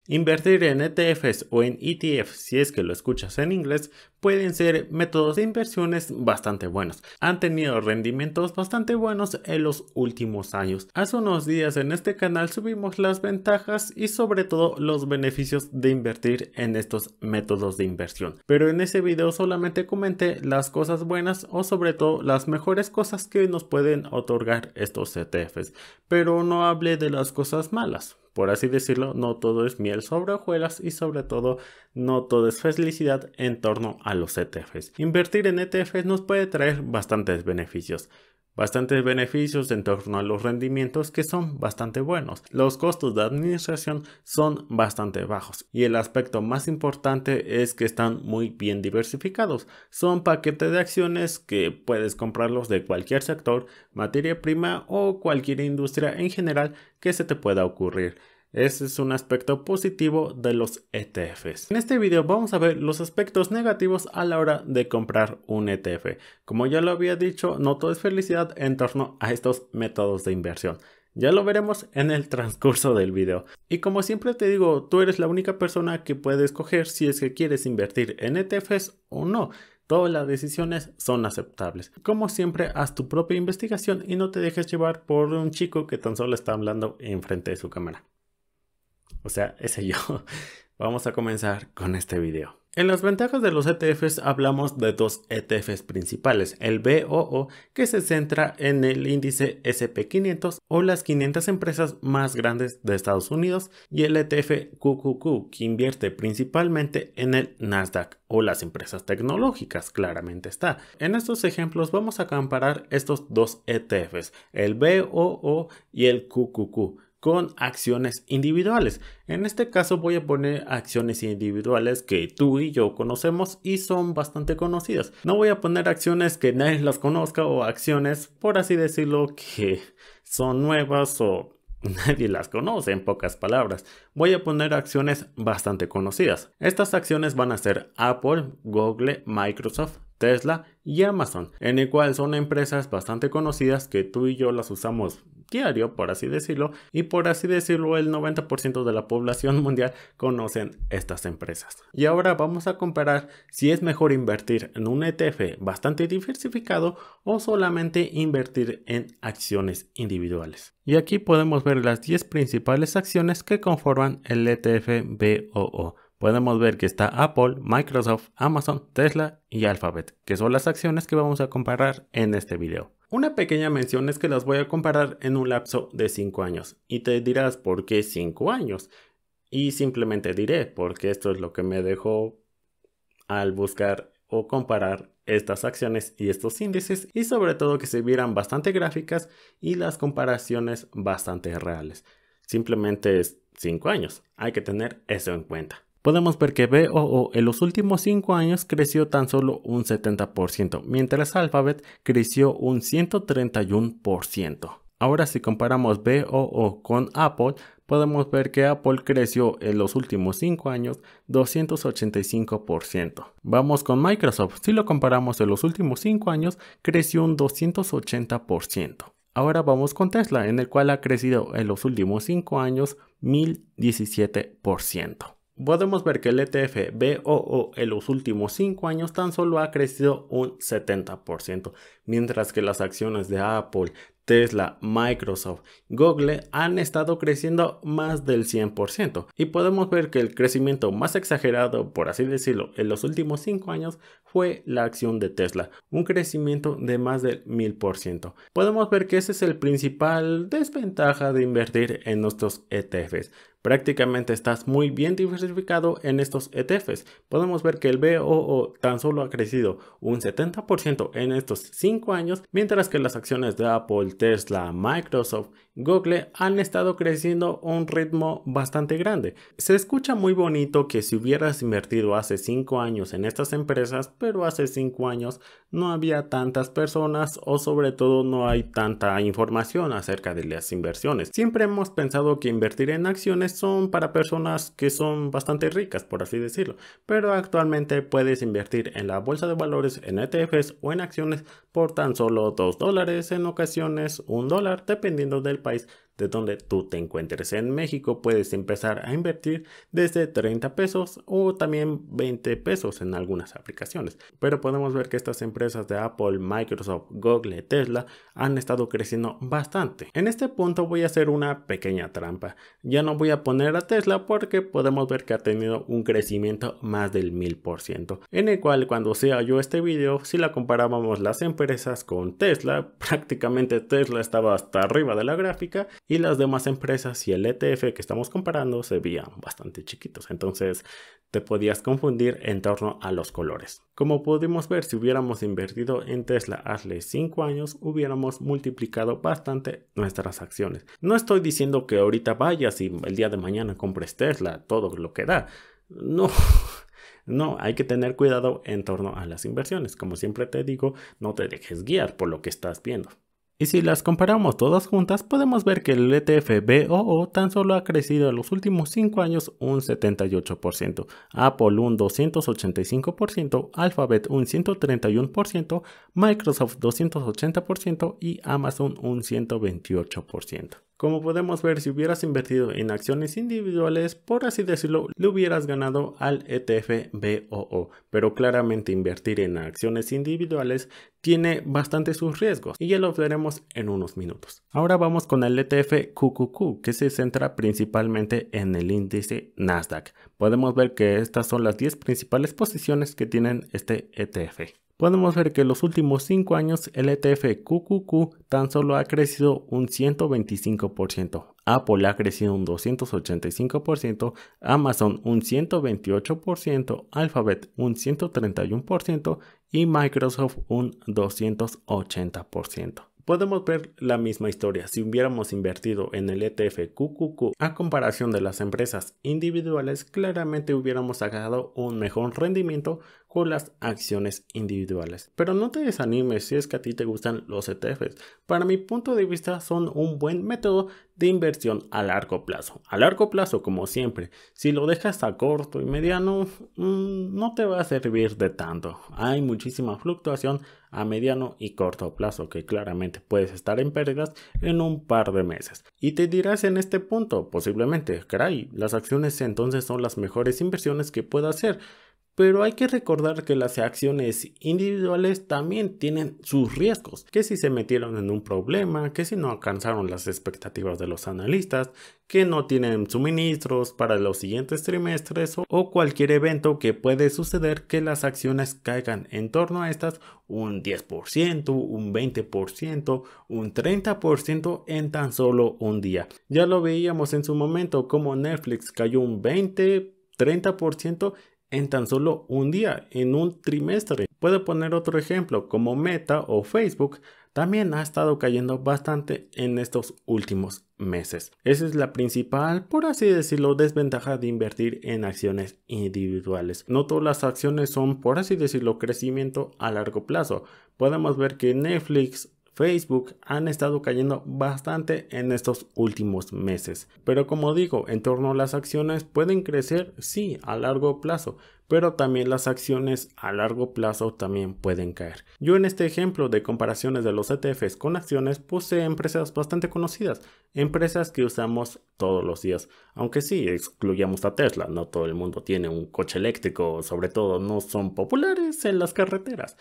Invertir en ETFs o en ETFs, si es que lo escuchas en inglés, pueden ser métodos de inversiones bastante buenos. Han tenido rendimientos bastante buenos en los últimos años. Hace unos días en este canal subimos las ventajas y sobre todo los beneficios de invertir en estos métodos de inversión. Pero en ese video solamente comenté las cosas buenas o sobre todo las mejores cosas que nos pueden otorgar estos ETFs. Pero no hablé de las cosas malas. Por así decirlo, no todo es miel sobre hojuelas y sobre todo no todo es felicidad en torno a los ETFs. Invertir en ETFs nos puede traer bastantes beneficios. Bastantes beneficios en torno a los rendimientos que son bastante buenos. Los costos de administración son bastante bajos y el aspecto más importante es que están muy bien diversificados. Son paquetes de acciones que puedes comprarlos de cualquier sector, materia prima o cualquier industria en general que se te pueda ocurrir. Ese es un aspecto positivo de los ETFs. En este video vamos a ver los aspectos negativos a la hora de comprar un ETF. Como ya lo había dicho, no todo es felicidad en torno a estos métodos de inversión. Ya lo veremos en el transcurso del video. Y como siempre te digo, tú eres la única persona que puede escoger si es que quieres invertir en ETFs o no. Todas las decisiones son aceptables. Como siempre, haz tu propia investigación y no te dejes llevar por un chico que tan solo está hablando enfrente de su cámara. O sea, ese yo. Vamos a comenzar con este video. En las ventajas de los ETFs hablamos de dos ETFs principales, el BOO, que se centra en el índice SP500 o las 500 empresas más grandes de Estados Unidos, y el ETF QQQ, que invierte principalmente en el Nasdaq o las empresas tecnológicas, claramente está. En estos ejemplos vamos a comparar estos dos ETFs, el BOO y el QQQ, con acciones individuales. En este caso voy a poner acciones individuales que tú y yo conocemos y son bastante conocidas. No voy a poner acciones que nadie las conozca o acciones, por así decirlo, que son nuevas o nadie las conoce, en pocas palabras. Voy a poner acciones bastante conocidas. Estas acciones van a ser Apple, Google, Microsoft, Tesla y Amazon, en el cual son empresas bastante conocidas que tú y yo las usamos diario, por así decirlo, y por así decirlo el 90% de la población mundial conocen estas empresas. Y ahora vamos a comparar si es mejor invertir en un ETF bastante diversificado o solamente invertir en acciones individuales. Y aquí podemos ver las 10 principales acciones que conforman el ETF BOO. Podemos ver que está Apple, Microsoft, Amazon, Tesla y Alphabet, que son las acciones que vamos a comparar en este video. Una pequeña mención es que las voy a comparar en un lapso de 5 años. Y te dirás, ¿por qué 5 años? Y simplemente diré, porque esto es lo que me dejó al buscar o comparar estas acciones y estos índices, y sobre todo que se vieran bastante gráficas y las comparaciones bastante reales. Simplemente es 5 años, hay que tener eso en cuenta. Podemos ver que BOO en los últimos 5 años creció tan solo un 70%, mientras Alphabet creció un 131%. Ahora si comparamos BOO con Apple, podemos ver que Apple creció en los últimos 5 años 285%. Vamos con Microsoft, si lo comparamos en los últimos 5 años, creció un 280%. Ahora vamos con Tesla, en el cual ha crecido en los últimos 5 años 1017%. Podemos ver que el ETF BOO en los últimos 5 años tan solo ha crecido un 70%, mientras que las acciones de Apple, Tesla, Microsoft, Google han estado creciendo más del 100%. Y podemos ver que el crecimiento más exagerado, por así decirlo, en los últimos 5 años fue la acción de Tesla, un crecimiento de más del 1000%. Podemos ver que ese es el principal desventaja de invertir en nuestros ETFs. Prácticamente estás muy bien diversificado en estos ETFs. Podemos ver que el BOO tan solo ha crecido un 70% en estos 5 años, mientras que las acciones de Apple, Tesla, Microsoft, Google han estado creciendo a un ritmo bastante grande. Se escucha muy bonito que si hubieras invertido hace 5 años en estas empresas, pero hace 5 años no había tantas personas o sobre todo no hay tanta información acerca de las inversiones. Siempre hemos pensado que invertir en acciones son para personas que son bastante ricas, por así decirlo, pero actualmente puedes invertir en la bolsa de valores, en ETFs o en acciones por tan solo $2, en ocasiones $1, dependiendo del país de donde tú te encuentres. En México puedes empezar a invertir desde 30 pesos o también 20 pesos en algunas aplicaciones. Pero podemos ver que estas empresas de Apple, Microsoft, Google, Tesla han estado creciendo bastante. En este punto voy a hacer una pequeña trampa. Ya no voy a poner a Tesla porque podemos ver que ha tenido un crecimiento más del 1000%, en el cual cuando sea yo este video, si la comparábamos las empresas con Tesla, prácticamente Tesla estaba hasta arriba de la gráfica y las demás empresas y el ETF que estamos comparando se veían bastante chiquitos, entonces te podías confundir en torno a los colores. Como pudimos ver, si hubiéramos invertido en Tesla hace 5 años, hubiéramos multiplicado bastante nuestras acciones. No estoy diciendo que ahorita vayas y el día de mañana compres Tesla, todo lo que da. No. No, hay que tener cuidado en torno a las inversiones. Como siempre te digo, no te dejes guiar por lo que estás viendo. Y si las comparamos todas juntas, podemos ver que el ETF BOO tan solo ha crecido en los últimos 5 años un 78%, Apple un 285%, Alphabet un 131%, Microsoft 280% y Amazon un 128%. Como podemos ver, si hubieras invertido en acciones individuales, por así decirlo, le hubieras ganado al ETF BOO, pero claramente invertir en acciones individuales tiene bastante sus riesgos y ya los veremos en unos minutos. Ahora vamos con el ETF QQQ, que se centra principalmente en el índice Nasdaq. Podemos ver que estas son las 10 principales posiciones que tienen este ETF. Podemos ver que en los últimos 5 años el ETF QQQ tan solo ha crecido un 125%, Apple ha crecido un 285%, Amazon un 128%, Alphabet un 131% y Microsoft un 280%. Podemos ver la misma historia si hubiéramos invertido en el ETF QQQ a comparación de las empresas individuales, claramente hubiéramos sacado un mejor rendimiento con las acciones individuales. Pero no te desanimes si es que a ti te gustan los ETFs. Para mi punto de vista son un buen método de inversión a largo plazo. A largo plazo, como siempre, si lo dejas a corto y mediano, no te va a servir de tanto. Hay muchísima fluctuación a mediano y corto plazo que claramente puedes estar en pérdidas en un par de meses. Y te dirás en este punto, posiblemente, caray, las acciones entonces son las mejores inversiones que puedo hacer. Pero hay que recordar que las acciones individuales también tienen sus riesgos, que si se metieron en un problema, que si no alcanzaron las expectativas de los analistas, que no tienen suministros para los siguientes trimestres o cualquier evento que puede suceder que las acciones caigan en torno a estas un 10%, un 20%, un 30% en tan solo un día. Ya lo veíamos en su momento como Netflix cayó un 20-30% en tan solo un día, en un trimestre. Puedo poner otro ejemplo como Meta o Facebook, también ha estado cayendo bastante en estos últimos meses. Esa es la principal, por así decirlo, desventaja de invertir en acciones individuales. No todas las acciones son, por así decirlo, crecimiento a largo plazo. Podemos ver que Netflix, Facebook han estado cayendo bastante en estos últimos meses. Pero como digo, en torno a las acciones pueden crecer, sí, a largo plazo, pero también las acciones a largo plazo también pueden caer. Yo en este ejemplo de comparaciones de los ETFs con acciones puse empresas bastante conocidas, empresas que usamos todos los días. Aunque sí, excluyamos a Tesla, no todo el mundo tiene un coche eléctrico, sobre todo no son populares en las carreteras.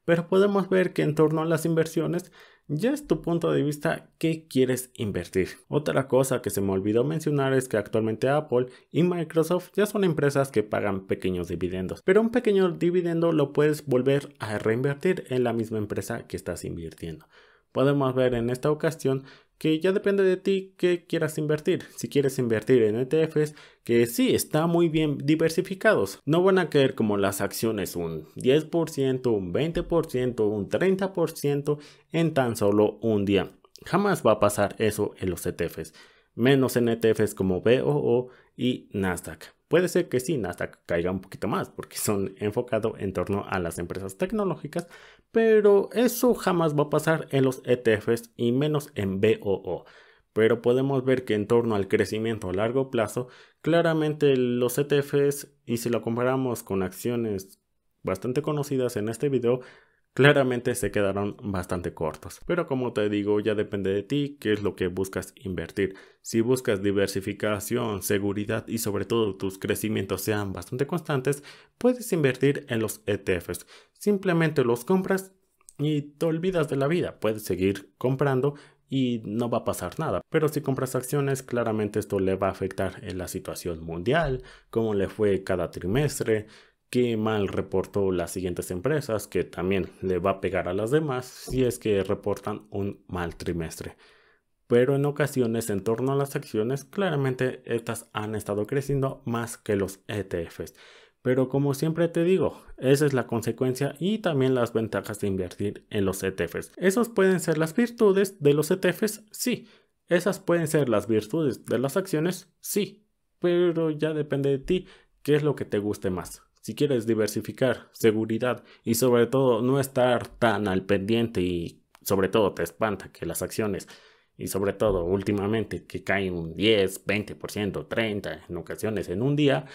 Pero podemos ver que en torno a las inversiones ya es tu punto de vista qué quieres invertir. Otra cosa que se me olvidó mencionar es que actualmente Apple y Microsoft ya son empresas que pagan pequeños dividendos, pero un pequeño dividendo lo puedes volver a reinvertir en la misma empresa que estás invirtiendo. Podemos ver en esta ocasión que ya depende de ti qué quieras invertir. Si quieres invertir en ETFs, que sí, está muy bien diversificados. No van a caer como las acciones un 10%, un 20%, un 30% en tan solo un día. Jamás va a pasar eso en los ETFs. Menos en ETFs como BOO y Nasdaq. Puede ser que sí, Nasdaq caiga un poquito más porque son enfocados en torno a las empresas tecnológicas, pero eso jamás va a pasar en los ETFs y menos en BOO. Pero podemos ver que en torno al crecimiento a largo plazo, claramente los ETFs, y si lo comparamos con acciones bastante conocidas en este video, claramente se quedaron bastante cortos. Pero como te digo, ya depende de ti qué es lo que buscas invertir. Si buscas diversificación, seguridad y sobre todo tus crecimientos sean bastante constantes, puedes invertir en los ETFs. Simplemente los compras y te olvidas de la vida. Puedes seguir comprando y no va a pasar nada. Pero si compras acciones, claramente esto le va a afectar en la situación mundial, cómo le fue cada trimestre, qué mal reportó las siguientes empresas, que también le va a pegar a las demás si es que reportan un mal trimestre. Pero en ocasiones, en torno a las acciones, claramente estas han estado creciendo más que los ETFs. Pero como siempre te digo, esa es la consecuencia y también las ventajas de invertir en los ETFs. ¿Esos pueden ser las virtudes de los ETFs? Sí. ¿Esas pueden ser las virtudes de las acciones? Sí. Pero ya depende de ti qué es lo que te guste más. Si quieres diversificar, seguridad y sobre todo no estar tan al pendiente y sobre todo te espanta que las acciones y sobre todo últimamente que caen un 10, 20%, 30% en ocasiones en un día,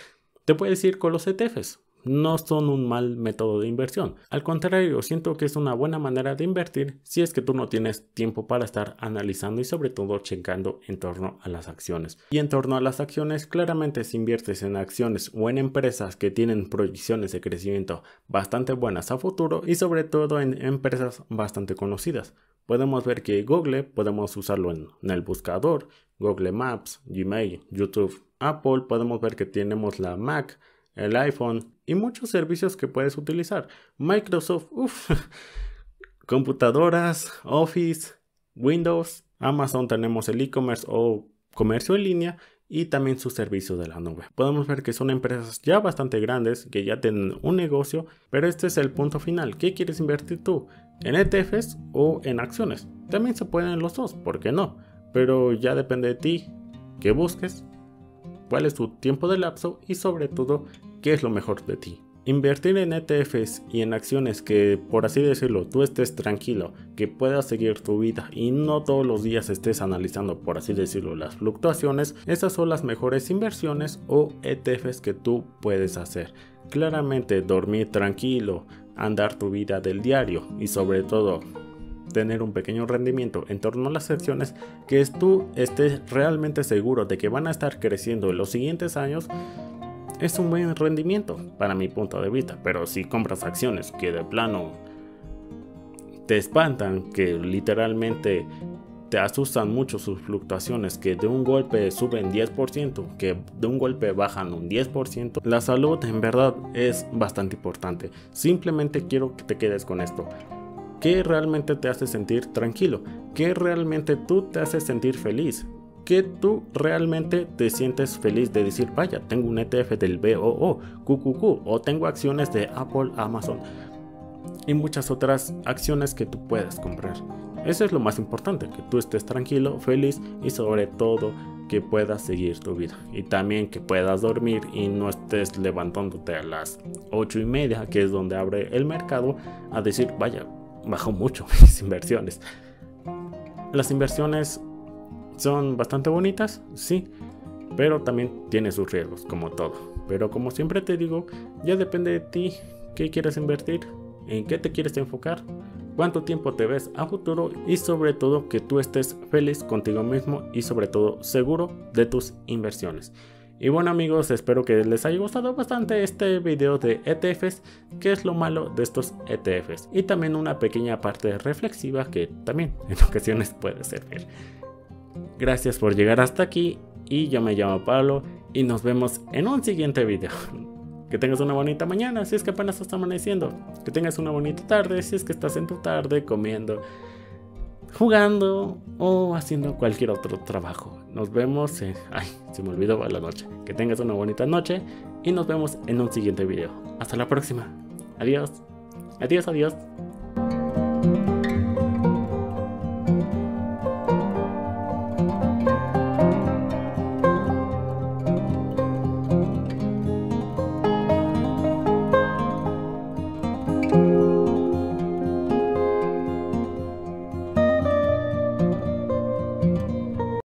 te puedes ir con los ETFs. No son un mal método de inversión. Al contrario, siento que es una buena manera de invertir si es que tú no tienes tiempo para estar analizando y sobre todo checando en torno a las acciones. Y en torno a las acciones, claramente si inviertes en acciones o en empresas que tienen proyecciones de crecimiento bastante buenas a futuro y sobre todo en empresas bastante conocidas. Podemos ver que Google podemos usarlo en el buscador, Google Maps, Gmail, YouTube, Apple, podemos ver que tenemos la Mac, el iPhone y muchos servicios que puedes utilizar. Microsoft, computadoras, Office, Windows, Amazon tenemos el e-commerce o comercio en línea y también sus servicios de la nube. Podemos ver que son empresas ya bastante grandes que ya tienen un negocio, pero este es el punto final. ¿Qué quieres invertir tú? ¿En ETFs o en acciones? También se pueden los dos, ¿por qué no? Pero ya depende de ti qué busques, cuál es tu tiempo de lapso y sobre todo qué es lo mejor de ti. Invertir en ETFs y en acciones que, por así decirlo, tú estés tranquilo, que puedas seguir tu vida y no todos los días estés analizando, por así decirlo, las fluctuaciones, esas son las mejores inversiones o ETFs que tú puedes hacer. Claramente dormir tranquilo, andar tu vida del diario y sobre todo tener un pequeño rendimiento en torno a las acciones que tú estés realmente seguro de que van a estar creciendo en los siguientes años, es un buen rendimiento para mi punto de vista. Pero si compras acciones que de plano te espantan, que literalmente te asustan mucho sus fluctuaciones, que de un golpe suben 10%, que de un golpe bajan un 10%, la salud en verdad es bastante importante. Simplemente quiero que te quedes con esto. ¿Qué realmente te hace sentir tranquilo? ¿Qué realmente tú te hace sentir feliz? ¿Qué tú realmente te sientes feliz de decir, vaya, tengo un ETF del BOO, QQQ, o tengo acciones de Apple, Amazon y muchas otras acciones que tú puedes comprar? Eso es lo más importante, que tú estés tranquilo, feliz y sobre todo que puedas seguir tu vida. Y también que puedas dormir y no estés levantándote a las 8:30, que es donde abre el mercado, a decir, vaya, bajó mucho mis inversiones. Las inversiones son bastante bonitas, sí, pero también tiene sus riesgos, como todo. Pero como siempre te digo, ya depende de ti qué quieres invertir, en qué te quieres enfocar, cuánto tiempo te ves a futuro y sobre todo que tú estés feliz contigo mismo y sobre todo seguro de tus inversiones. Y bueno amigos, espero que les haya gustado bastante este video de ETFs, qué es lo malo de estos ETFs y también una pequeña parte reflexiva que también en ocasiones puede servir. Gracias por llegar hasta aquí y yo me llamo Pablo y nos vemos en un siguiente video. Que tengas una bonita mañana si es que apenas está amaneciendo, que tengas una bonita tarde si es que estás en tu tarde comiendo, jugando o haciendo cualquier otro trabajo. Nos vemos se me olvidó la noche. Que tengas una bonita noche y nos vemos en un siguiente video. Hasta la próxima. Adiós. Adiós, adiós.